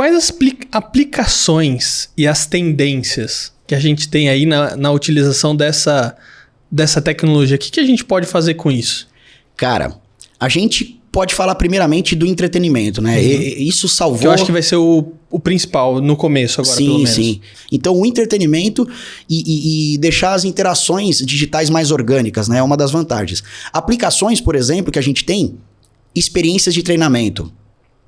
quais as aplicações e as tendências que a gente tem aí na utilização dessa tecnologia? O que a gente pode fazer com isso? Cara, a gente pode falar primeiramente do entretenimento, né? Isso salvou... Que eu acho que vai ser o principal no começo agora, pelo menos. Sim. Então, o entretenimento e deixar as interações digitais mais orgânicas, né? É uma das vantagens. Aplicações, por exemplo, que a gente tem, experiências de treinamento.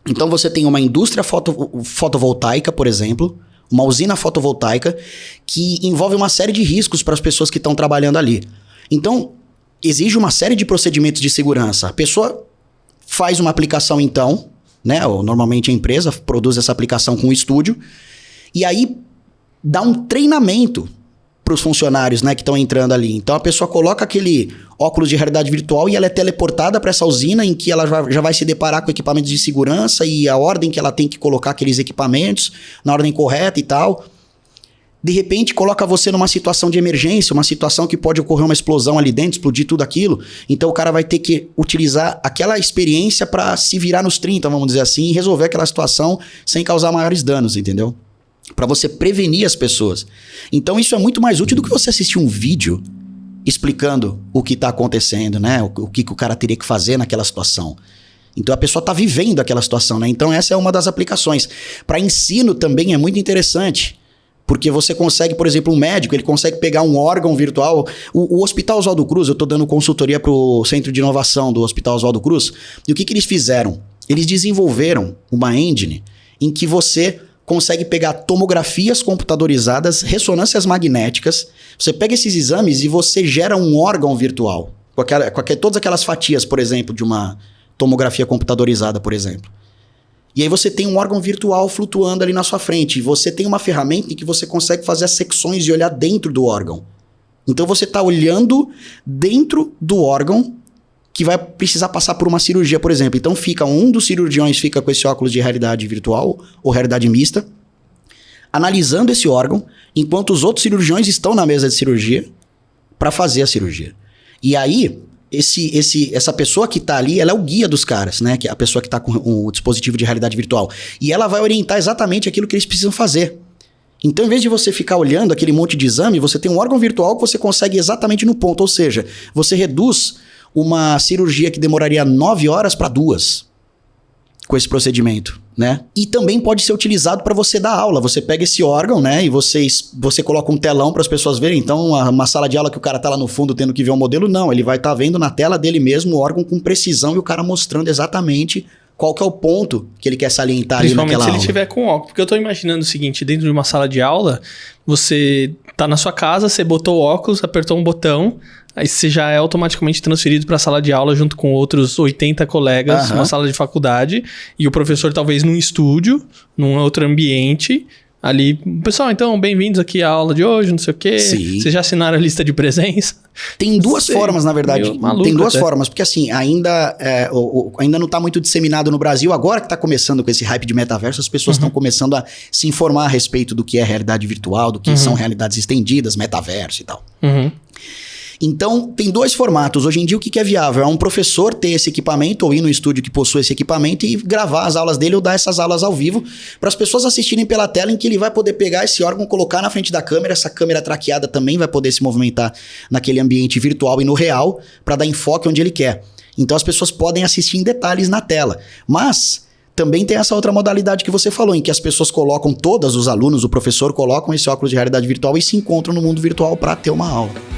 Então, você tem uma indústria fotovoltaica, por exemplo, uma usina fotovoltaica, que envolve uma série de riscos para as pessoas que estão trabalhando ali. Então, exige uma série de procedimentos de segurança. A pessoa faz uma aplicação então, né? Ou normalmente a empresa produz essa aplicação com um estúdio e aí dá um treinamento para os funcionários, né, que estão entrando ali. Então a pessoa coloca aquele óculos de realidade virtual e ela é teleportada para essa usina em que ela já vai se deparar com equipamentos de segurança e a ordem que ela tem que colocar aqueles equipamentos na ordem correta e tal. De repente, coloca você numa situação de emergência, uma situação que pode ocorrer uma explosão ali dentro, explodir tudo aquilo. Então, o cara vai ter que utilizar aquela experiência para se virar nos 30, vamos dizer assim, e resolver aquela situação sem causar maiores danos, entendeu? Para você prevenir as pessoas. Então, isso é muito mais útil do que você assistir um vídeo explicando o que está acontecendo, né? O que o cara teria que fazer naquela situação. Então, a pessoa está vivendo aquela situação, né? Então, essa é uma das aplicações. Para ensino também é muito interessante. Porque você consegue, por exemplo, um médico, ele consegue pegar um órgão virtual. O Hospital Oswaldo Cruz, eu estou dando consultoria para o Centro de Inovação do Hospital Oswaldo Cruz. E o que eles fizeram? Eles desenvolveram uma engine em que você consegue pegar tomografias computadorizadas, ressonâncias magnéticas. Você pega esses exames e você gera um órgão virtual. Todas aquelas fatias, por exemplo, de uma tomografia computadorizada, por exemplo. E aí você tem um órgão virtual flutuando ali na sua frente. E você tem uma ferramenta em que você consegue fazer as secções e olhar dentro do órgão. Então você está olhando dentro do órgão que vai precisar passar por uma cirurgia, por exemplo. Então um dos cirurgiões fica com esse óculos de realidade virtual ou realidade mista, analisando esse órgão, enquanto os outros cirurgiões estão na mesa de cirurgia para fazer a cirurgia. E aí... Essa pessoa que está ali, ela é o guia dos caras, né? Que é a pessoa que está com o dispositivo de realidade virtual. E ela vai orientar exatamente aquilo que eles precisam fazer. Então, em vez de você ficar olhando aquele monte de exame, você tem um órgão virtual que você consegue exatamente no ponto. Ou seja, você reduz uma cirurgia que demoraria 9 horas para 2 com esse procedimento, né? E também pode ser utilizado para você dar aula. Você pega esse órgão, né? E você coloca um telão para as pessoas verem. Então, uma sala de aula que o cara tá lá no fundo tendo que ver um modelo, não. Ele vai estar vendo na tela dele mesmo o órgão com precisão e o cara mostrando exatamente qual que é o ponto que ele quer salientar ali naquela aula. Principalmente se ele tiver com óculos. Porque eu tô imaginando o seguinte, dentro de uma sala de aula, você tá na sua casa, você botou o óculos, apertou um botão... Aí você já é automaticamente transferido para a sala de aula junto com outros 80 colegas, numa sala de faculdade, e o professor talvez num estúdio, num outro ambiente, ali... Pessoal, então, bem-vindos aqui à aula de hoje, não sei o quê. Sim. Vocês já assinaram a lista de presença? Tem duas formas, na verdade. Tem duas até. formas, porque assim, ainda não está muito disseminado no Brasil. Agora que está começando com esse hype de metaverso, as pessoas estão começando a se informar a respeito do que é realidade virtual, do que são realidades estendidas, metaverso e tal. Então, tem dois formatos. Hoje em dia, o que é viável? É um professor ter esse equipamento ou ir no estúdio que possui esse equipamento e gravar as aulas dele ou dar essas aulas ao vivo para as pessoas assistirem pela tela, em que ele vai poder pegar esse órgão, colocar na frente da câmera. Essa câmera traqueada também vai poder se movimentar naquele ambiente virtual e no real para dar enfoque onde ele quer. Então, as pessoas podem assistir em detalhes na tela. Mas... também tem essa outra modalidade que você falou, em que as pessoas colocam, todos os alunos, o professor, colocam esse óculos de realidade virtual e se encontram no mundo virtual para ter uma aula.